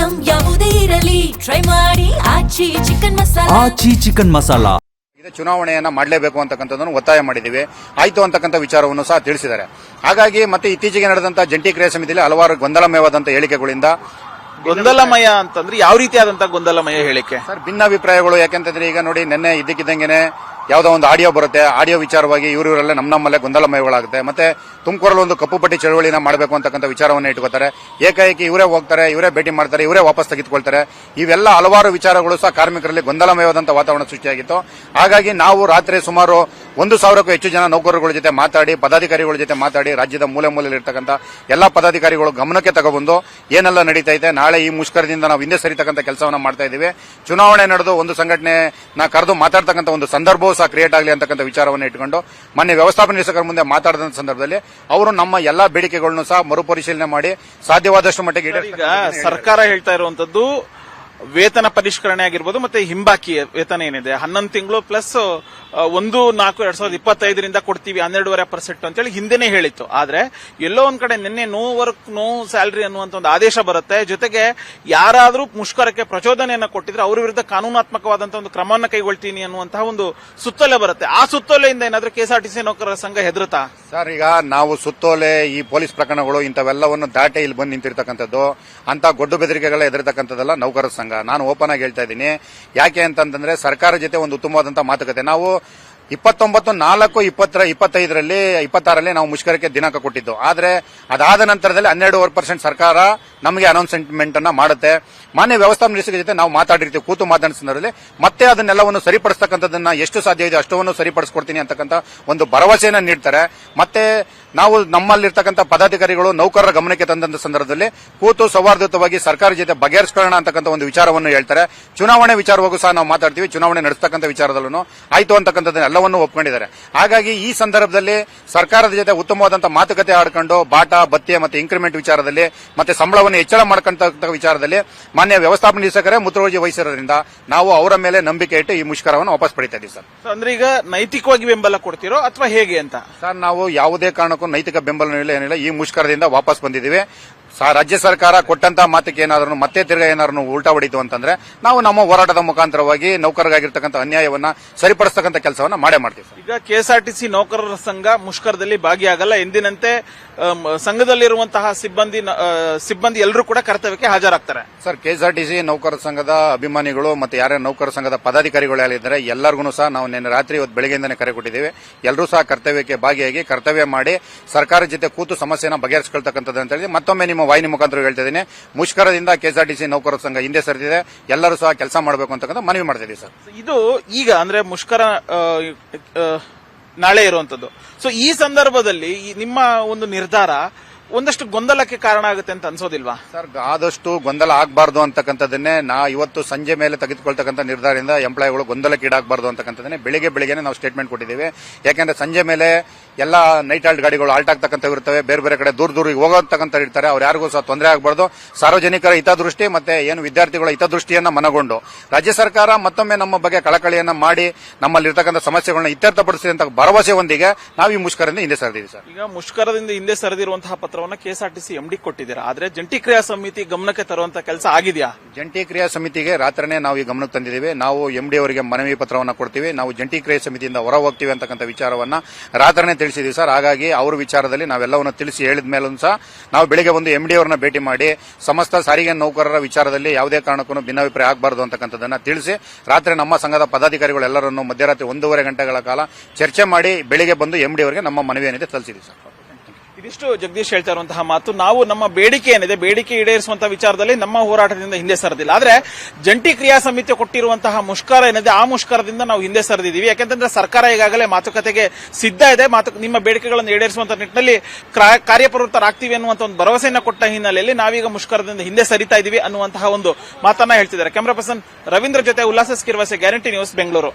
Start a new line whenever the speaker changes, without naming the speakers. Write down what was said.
Item ಯಾವುದೇ ಇರಲಿ try ಮಾಡಿ ಆಚಿ ಚಿಕನ್ ಮಸಾಲಾ.
ಆಚಿ ಚಿಕನ್ ಮಸಾಲಾ
ಚುನಾವಣೆಯನ್ನ ಮಾಡಲೇಬೇಕು ಅಂತಕ್ಕಂಥದ್ದನ್ನು ಒತ್ತಾಯ ಮಾಡಿದ್ದೀವಿ. ಆಯ್ತು ಅಂತಕ್ಕಂಥ ವಿಚಾರವನ್ನು ಸಹ ತಿಳಿಸಿದ್ದಾರೆ. ಹಾಗಾಗಿ ಮತ್ತೆ ಇತ್ತೀಚೆಗೆ ನಡೆದಂತಹ ಜಂಟಿ ಕ್ರಿಯಾ ಸಮಿತಿಯಲ್ಲಿ ಹಲವಾರು ಗೊಂದಲಮಯವಾದಂತಹ ಹೇಳಿಕೆಗಳಿಂದ
ಗೊಂದಲಮಯ ಅಂತಂದ್ರೆ ಯಾವ ರೀತಿಯಾದಂತಹ ಗೊಂದಲಮಯ ಹೇಳಿಕೆ
ಸರ್? ಭಿನ್ನಾಭಿಪ್ರಾಯಗಳು. ಯಾಕೆಂತಂದ್ರೆ ಈಗ ನೋಡಿ, ನಿನ್ನೆ ಇದ್ದಕ್ಕಿದ್ದಂಗೆನೆ ಯಾವುದೋ ಒಂದು ಆಡಿಯೋ ಬರುತ್ತೆ. ಆಡಿಯೋ ವಿಚಾರವಾಗಿ ಇವರಲ್ಲೇ ನಮ್ಮಲ್ಲೇ ಗೊಂದಲಮಯಗಳಾಗುತ್ತೆ. ಮತ್ತೆ ತುಮಕೂರಲ್ಲಿ ಒಂದು ಕಪ್ಪು ಪಟ್ಟಿ ಚಳವಳಿನ ಮಾಡಬೇಕು ಅಂತಕ್ಕಂಥ ವಿಚಾರವನ್ನು ಇಟ್ಕೋತಾರೆ. ಏಕಾಏಕಿ ಇವರೇ ಹೋಗ್ತಾರೆ, ಇವರೇ ಭೇಟಿ ಮಾಡ್ತಾರೆ, ಇವರೇ ವಾಪಸ್ ತೆಗೆದುಕೊಳ್ತಾರೆ. ಇವೆಲ್ಲ ಹಲವಾರು ವಿಚಾರಗಳು ಸಹ ಕಾರ್ಮಿಕರಲ್ಲಿ ಗೊಂದಲಮಯವಾದಂತಹ ವಾತಾವರಣ ಸೃಷ್ಟಿಯಾಗಿತ್ತು. ಹಾಗಾಗಿ ನಾವು ರಾತ್ರಿ ಸುಮಾರು 1,000ಕ್ಕೂ ಹೆಚ್ಚು ಜನ ನೌಕರರುಗಳ ಜೊತೆ ಮಾತಾಡಿ, ಪದಾಧಿಕಾರಿಗಳ ಜೊತೆ ಮಾತಾಡಿ, ರಾಜ್ಯದ ಮೂಲೆ ಮೂಲೆಯಲ್ಲಿರ್ತಕ್ಕಂಥ ಎಲ್ಲಾ ಪದಾಧಿಕಾರಿಗಳು ಗಮನಕ್ಕೆ ತಗೊಬಂದು ಏನೆಲ್ಲ ನಡೀತಾ ಇದೆ, ನಾಳೆ ಈ ಮುಷ್ಕರದಿಂದ ನಾವು ಹಿಂದೆ ಸರಿತಕ್ಕಂಥ ಕೆಲಸವನ್ನ ಮಾಡ್ತಾ ಇದ್ದೀವಿ. ಚುನಾವಣೆ ನಡೆದು ಒಂದು ಸಂಘಟನೆನ ಕರೆದು ಮಾತಾಡ್ತಕ್ಕಂಥ ಒಂದು ಸಂದರ್ಭವೂ ಸಹ ಕ್ರಿಯೇಟ್ ಆಗಲಿ ಅಂತಕ್ಕಂಥ ವಿಚಾರವನ್ನು ಇಟ್ಟುಕೊಂಡು ಮೊನ್ನೆ ವ್ಯವಸ್ಥಾಪನಾ ನಿರ್ದೇಶಕರ ಮುಂದೆ ಮಾತಾಡಿದ ಸಂದರ್ಭದಲ್ಲಿ ಅವರು ನಮ್ಮ ಎಲ್ಲಾ ಬೇಡಿಕೆಗಳನ್ನು ಸಹ ಮರುಪರಿಶೀಲನೆ ಮಾಡಿ ಸಾಧ್ಯವಾದಷ್ಟು ಮಟ್ಟಿಗೆ
ಈಗ ಸರ್ಕಾರ ಹೇಳ್ತಾ ಇರುವಂತದ್ದು ವೇತನ ಪರಿಷ್ಕರಣೆ ಆಗಿರ್ಬೋದು, ಮತ್ತೆ ಹಿಂಬಾಕಿ ವೇತನ ಏನಿದೆ 11 ತಿಂಗಳು ಪ್ಲಸ್ 1/4/2025 ಕೊಡ್ತೀವಿ 12.5% ಅಂತೇಳಿ ಹಿಂದೆನೇ ಹೇಳಿತ್ತು. ಆದ್ರೆ ಎಲ್ಲೋ ಒಂದ್ ಕಡೆ ನಿನ್ನೆ ನೋ ವರ್ಕ್ ನೋ ಸ್ಯಾಲರಿ ಅನ್ನುವಂತ ಒಂದು ಆದೇಶ ಬರುತ್ತೆ. ಜೊತೆಗೆ ಯಾರಾದ್ರೂ ಮುಷ್ಕರಕ್ಕೆ ಪ್ರಚೋದನೆಯನ್ನ ಕೊಟ್ಟಿದ್ರೆ ಅವ್ರ ವಿರುದ್ಧ ಕಾನೂನಾತ್ಮಕವಾದಂತಹ ಒಂದು ಕ್ರಮವನ್ನು ಕೈಗೊಳ್ತೀನಿ ಅನ್ನುವಂತಹ ಒಂದು ಸುತ್ತೋಲೆ ಬರುತ್ತೆ. ಆ ಸುತ್ತೋಲೆಯಿಂದ ಏನಾದ್ರೂ ಕೆಎಸ್ಆರ್ಟಿಸಿ ನೌಕರರ ಸಂಘ ಹೆದರುತ್ತಾ?
ಸರ್, ಈಗ ನಾವು ಸುತ್ತೋಲೆ, ಈ ಪೊಲೀಸ್ ಪ್ರಕರಣಗಳು ಇಂಥವೆಲ್ಲವನ್ನು ದಾಟಿ ಇಲ್ಲಿ ಬಂದು ನಿಂತಿರ್ತಕ್ಕಂಥದ್ದು, ಅಂತ ಗೊಡ್ಡು ಬೆದರಿಕೆಗಳ ಎದುರಿರ್ತಕ್ಕಂಥದ್ದಲ್ಲ ನೌಕರರ ಸಂಘ. ನಾನು ಓಪನ್ ಆಗಿ ಹೇಳ್ತಾ ಇದ್ದೀನಿ. ಯಾಕೆ ಅಂತಂದ್ರೆ ಸರ್ಕಾರ ಜೊತೆ ಒಂದು ಉತ್ತಮವಾದಂತಹ ಮಾತುಕತೆ. ನಾವು 29/4/25 ನಾವು ಮುಷ್ಕರಕ್ಕೆ ದಿನಾಂಕ ಕೊಟ್ಟಿದ್ದು. ಆದ್ರೆ ಅದಾದ ನಂತರದಲ್ಲಿ 12% ಸರ್ಕಾರ ನಮಗೆ ಅನೌನ್ಸ್ಮೆಂಟ್ ಅನ್ನ ಮಾಡುತ್ತೆ. ಮಾನ್ಯ ವ್ಯವಸ್ಥಾಪನಾ ನಿರ್ದೇಶಕರ ಜೊತೆ ನಾವು ಮಾತಾಡಿರ್ತೀವಿ, ಕೂತು ಮಾತಾಡಿದ ಸಂದರ್ಭದಲ್ಲಿ ಮತ್ತೆ ಅದನ್ನೆಲ್ಲವನ್ನು ಸರಿಪಡಿಸತಕ್ಕಂಥದ್ದನ್ನ ಎಷ್ಟು ಸಾಧ್ಯ ಇದೆ ಅಷ್ಟವನ್ನು ಸರಿಪಡಿಸ್ಕೊಡ್ತೀನಿ ಅಂತಕ್ಕಂಥ ಒಂದು ಭರವಸೆಯನ್ನ ನೀಡ್ತಾರೆ. ಮತ್ತೆ ನಾವು ನಮ್ಮಲ್ಲಿರ್ತಕ್ಕಂಥ ಪದಾಧಿಕಾರಿಗಳು ನೌಕರರ ಗಮನಕ್ಕೆ ತಂದಂತ ಸಂದರ್ಭದಲ್ಲಿ ಕೂತು ಸೌಹಾರ್ದಯುತವಾಗಿ ಸರ್ಕಾರ ಜೊತೆ ಬಗೆಹರಿಸಿಕೊಳ್ಳೋಣ ಅಂತಕ್ಕಂಥ ಒಂದು ವಿಚಾರವನ್ನು ಹೇಳ್ತಾರೆ. ಚುನಾವಣೆ ವಿಚಾರವಾಗೂ ಸಹ ನಾವು ಮಾತಾಡ್ತೀವಿ. ಚುನಾವಣೆ ನಡೆಸ್ತಕ್ಕಂಥ ವಿಚಾರದಲ್ಲೂ ಆಯ್ತು ಅಂತಕ್ಕಂಥದ್ದನ್ನ ಎಲ್ಲವನ್ನೂ ಒಪ್ಕೊಂಡಿದ್ದಾರೆ. ಹಾಗಾಗಿ ಈ ಸಂದರ್ಭದಲ್ಲಿ ಸರ್ಕಾರದ ಜೊತೆ ಉತ್ತಮವಾದಂತಹ ಮಾತುಕತೆ ಆಡ್ಕೊಂಡು ಬಾಟಾ ಭತ್ಯೆ ಮತ್ತೆ ಇನ್ಕ್ರಿಮೆಂಟ್ ವಿಚಾರದಲ್ಲಿ ಮತ್ತೆ ಸಂಬಳವನ್ನು ಹೆಚ್ಚಳ ಮಾಡ್ಕೊಂತ ವಿಚಾರದಲ್ಲಿ ಮಾನ್ಯ ವ್ಯವಸ್ಥಾಪನಾ ನಿರ್ದೇಶಕರೇ ಮುತುವರ್ಜಿ ವಹಿಸಿರೋದ್ರಿಂದ ನಾವು ಅವರ ಮೇಲೆ ನಂಬಿಕೆ ಇಟ್ಟು ಈ ಮುಷ್ಕರವನ್ನು ವಾಪಸ್ ಪಡಿತಾ ಇದ್ದೀವಿ. ಸರ್,
ಅಂದ್ರೆ ಈಗ ನೈತಿಕವಾಗಿ ಬೆಂಬಲ ಕೊಡ್ತೀರೋ ಅಥವಾ ಹೇಗೆ ಅಂತ?
ಸರ್, ನಾವು ಯಾವುದೇ ಕಾರಣಕ್ಕೂ ನೈತಿಕ ಬೆಂಬಲ ಏನಿಲ್ಲ. ಈ ಮುಷ್ಕರದಿಂದ ವಾಪಸ್ ಬಂದಿದ್ದೀವಿ. ರಾಜ್ಯ ಸರ್ಕಾರ ಕೊಟ್ಟಂತಹ ಮಾತಿಗೆ ಏನಾದ್ರು ಮತ್ತೆ ತಿರ್ಗಾ ಏನಾದ್ರು ಉಲ್ಟಾ ಹೊಡಿತು ಅಂತಂದ್ರೆ ನಾವು ನಮ್ಮ ಹೋರಾಟದ ಮುಖಾಂತರವಾಗಿ ನೌಕರರಾಗಿರ್ತಕ್ಕಂಥ ಅನ್ಯಾಯವನ್ನ ಸರಿಪಡಿಸತಕ್ಕಂಥ ಕೆಲಸವನ್ನ ಮಾಡೇ ಮಾಡ್ತೀವಿ.
ಈಗ ಕೆಎಸ್ಆರ್ಟಿಸಿ ನೌಕರರ ಸಂಘ ಮುಷ್ಕರದಲ್ಲಿ ಭಾಗಿಯಾಗಲ್ಲ. ಎಂದಿನಂತೆ ಸಂಘದಲ್ಲಿರುವಂತಹ ಸಿಬ್ಬಂದಿ ಎಲ್ಲರೂ ಕೂಡ ಕರ್ತವ್ಯಕ್ಕೆ ಹಾಜರಾಗ್ತಾರೆ.
ಸರ್, ಕೆಎಸ್ಆರ್ಟಿಸಿ ನೌಕರರ ಸಂಘದ ಅಭಿಮಾನಿಗಳು ಮತ್ತೆ ಯಾರ್ಯಾರು ನೌಕರ ಸಂಘದ ಪದಾಧಿಕಾರಿಗಳು ಯಾರಿದ್ದಾರೆ ಎಲ್ಲರಿಗೂ ಸಹ ನಾವು ನಿನ್ನೆ ರಾತ್ರಿ ಇವತ್ತು ಬೆಳಗ್ಗೆಯಿಂದನೇ ಕರೆ ಕೊಟ್ಟಿದ್ದೇವೆ. ಎಲ್ಲರೂ ಸಹ ಕರ್ತವ್ಯಕ್ಕೆ ಭಾಗಿಯಾಗಿ ಕರ್ತವ್ಯ ಮಾಡಿ ಸರ್ಕಾರದ ಜೊತೆ ಕೂತು ಸಮಸ್ಯೆನ ಬಗೆಹರಿಸಿಕೊಳ್ತಕ್ಕಂಥದ್ದು ಅಂತ ಹೇಳಿ ಮತ್ತೊಮ್ಮೆ ನಿಮ್ಮ ವಾಹಿನಿ ಮುಖಾಂತರ ಹೇಳ್ತಾ ಇದ್ದೀನಿ. ಮುಷ್ಕರದಿಂದ ಕೆಎಸ್ಆರ್ಟಿಸಿ ನೌಕರರ ಸಂಘ ಹಿಂದೆ ಸರಿದಿದೆ. ಎಲ್ಲರೂ ಸಹ ಕೆಲಸ ಮಾಡಬೇಕು ಅಂತಕ್ಕಂಥ ಮನವಿ ಮಾಡ್ತಾ ಇದ್ದೀವಿ. ಸರ್,
ಇದು ಈಗ ಅಂದ್ರೆ ಮುಷ್ಕರ ನಾಳೆ ಇರುವಂತದ್ದು. ಸೊ ಈ ಸಂದರ್ಭದಲ್ಲಿ ನಿಮ್ಮ ಒಂದು ನಿರ್ಧಾರ ಒಂದಷ್ಟು ಗೊಂದಲಕ್ಕೆ ಕಾರಣ ಆಗುತ್ತೆ ಅಂತ ಅನ್ಸೋದಿಲ್ವಾ?
ಸರ್, ಆದಷ್ಟು ಗೊಂದಲ ಆಗಬಾರ್ದು ಅಂತಕ್ಕಂಥದ್ದನ್ನೇ ಇವತ್ತು ಸಂಜೆ ಮೇಲೆ ತೆಗೆದುಕೊಳ್ತಕ್ಕಂಥ ನಿರ್ಧಾರದಿಂದ ಎಂಪ್ಲಾಯಿಗಳು ಗೊಂದಲಕ್ಕೀಡಾಗಬಾರ್ದು ಅಂತಕ್ಕಂಥದ್ದನ್ನೇ ಬೆಳಿಗ್ಗೆನೆ ನಾವು ಸ್ಟೇಟ್ಮೆಂಟ್ ಕೊಟ್ಟಿದ್ದೇವೆ. ಯಾಕಂದ್ರೆ ಸಂಜೆ ಮೇಲೆ ಎಲ್ಲ ನೈಟ್ ಹಾಲ್ಟ್ ಗಾಡಿಗಳು ಆಲ್ಟ್ ಆಗ್ತಕ್ಕಂಥ ಇರ್ತವೆ, ಬೇರೆ ಬೇರೆ ಕಡೆ ದೂರಿಗೆ ಹೋಗತಕ್ಕಂಥ ಇರ್ತಾರೆ. ಅವ್ರು ಯಾರಿಗೂ ಸಹ ತೊಂದರೆ ಆಗಬಾರ್ದು. ಸಾರ್ವಜನಿಕರ ಹಿತದೃಷ್ಟಿ ಮತ್ತೆ ಏನು ವಿದ್ಯಾರ್ಥಿಗಳ ಹಿತದೃಷ್ಟಿಯನ್ನ ಮನಗೊಂಡು ರಾಜ್ಯ ಸರ್ಕಾರ ಮತ್ತೊಮ್ಮೆ ನಮ್ಮ ಬಗ್ಗೆ ಕಳಕಳಿಯನ್ನ ಮಾಡಿ ನಮ್ಮಲ್ಲಿರ್ತಕ್ಕಂಥ ಸಮಸ್ಯೆಗಳನ್ನ ಇತ್ಯರ್ಥಪಡಿಸಿ ಅಂತ ಭರವಸೆಯೊಂದಿಗೆ ನಾವು ಈ ಮುಷ್ಕರದಿಂದ ಹಿಂದೆ ಸರಿದಿದ್ದೀವಿ. ಸರ್,
ಈಗ ಮುಷ್ಕರದಿಂದ ಹಿಂದೆ ಸರಿದಿರುವಂತಹ ಪತ್ರವನ್ನು ಕೆಎಸ್ಆರ್ಟಿಸಿ ಎಂಡಿ ಕೊಟ್ಟಿದ್ದೀರಾ. ಆದ್ರೆ ಜಂಟಿ ಕ್ರಿಯಾ ಸಮಿತಿ ಗಮನಕ್ಕೆ ತರುವಂತಹ ಕೆಲಸ ಆಗಿದೆಯಾ?
ಜಂಟಿ ಕ್ರಿಯಾ ಸಮಿತಿಗೆ ರಾತ್ರಿನೇ ನಾವು ಈ ಗಮನಕ್ಕೆ ತಂದಿದ್ದೀವಿ. ನಾವು ಎಂಡಿ ಅವರಿಗೆ ಮನವಿ ಪತ್ರವನ್ನು ಕೊಡ್ತೀವಿ. ನಾವು ಜಂಟಿ ಕ್ರಿಯಾ ಸಮಿತಿಯಿಂದ ಹೊರ ಹೋಗ್ತೀವಿ ಅಂತಕ್ಕಂಥ ವಿಚಾರವನ್ನ ರಾತ್ರಿನೇ ತಿಳಿಸಿದೀವಿ. ಸರ್, ಹಾಗಾಗಿ ಅವ್ರ ವಿಚಾರದಲ್ಲಿ ನಾವೆಲ್ಲವನ್ನು ತಿಳಿಸಿ ಹೇಳಿದ ಮೇಲೂ ಸಹ ನಾವು ಬೆಳಿಗ್ಗೆ ಒಂದು ಎಂಡಿ ಅವರನ್ನ ಭೇಟಿ ಮಾಡಿ ಸಮಸ್ತ ಸಾರಿಗೆ ನೌಕರರ ವಿಚಾರದಲ್ಲಿ ಯಾವುದೇ ಕಾರಣಕ್ಕೂ ಭಿನ್ನಾಭಿಪ್ರಾಯ ಆಗಬಾರದು ಅಂತಕ್ಕಂಥದ್ದನ್ನ ತಿಳಿಸಿ ರಾತ್ರಿ ನಮ್ಮ ಸಂಘದ ಪದಾಧಿಕಾರಿಗಳು ಎಲ್ಲರನ್ನು ಮಧ್ಯರಾತ್ರಿ 1.5 ಗಂಟೆಗಳ ಕಾಲ ಚರ್ಚೆ ಮಾಡಿ ಬೆಳಿಗ್ಗೆ ಬಂದು ಎಂಡಿ ಅವರಿಗೆ ನಮ್ಮ ಮನವಿ ಏನಿದೆ ತಲುಪಿಸಿದ್ವಿ. ಸರ್,
ಇದಿಷ್ಟು ಜಗದೀಶ್ ಹೇಳ್ತಾ ಇರುವಂತಹ ಮಾತು. ನಾವು ನಮ್ಮ ಬೇಡಿಕೆ ಏನಿದೆ ಬೇಡಿಕೆ ಈಡೇರಿಸುವಂತಹ ವಿಚಾರದಲ್ಲಿ ನಮ್ಮ ಹೋರಾಟದಿಂದ ಹಿಂದೆ ಸರಿದಿಲ್ಲ. ಆದ್ರೆ ಜಂಟಿ ಕ್ರಿಯಾ ಸಮಿತಿ ಕೊಟ್ಟಿರುವಂತಹ ಮುಷ್ಕರ ಏನಿದೆ ಆ ಮುಷ್ಕರದಿಂದ ನಾವು ಹಿಂದೆ ಸರಿದಿದ್ದೀವಿ. ಯಾಕೆಂತಂದ್ರೆ ಸರ್ಕಾರ ಈಗಾಗಲೇ ಮಾತುಕತೆಗೆ ಸಿದ್ಧ ಇದೆ. ನಿಮ್ಮ ಬೇಡಿಕೆಗಳನ್ನು ಈಡೇರಿಸುವಂತಹ ನಿಟ್ಟಿನಲ್ಲಿ ಕಾರ್ಯಪ್ರವೃತ್ತರಾಗ್ತೀವಿ ಅನ್ನುವಂಥ ಒಂದು ಭರವಸೆಯನ್ನು ಕೊಟ್ಟ ಹಿನ್ನೆಲೆಯಲ್ಲಿ ನಾವೀಗ ಮುಷ್ಕರದಿಂದ ಹಿಂದೆ ಸರಿತಾ ಇದೀವಿ ಅನ್ನುವಂತಹ ಒಂದು ಮಾತನ್ನ ಹೇಳ್ತಿದ್ದಾರೆ. ಕ್ಯಾಮರಾ ಪರ್ಸನ್ ರವೀಂದ್ರ ಜೊತೆ ಉಲ್ಲಾಸ ಸ್ಕಿರ್ವಾಸೆ, ಗ್ಯಾರಂಟಿ ನ್ಯೂಸ್, ಬೆಂಗಳೂರು.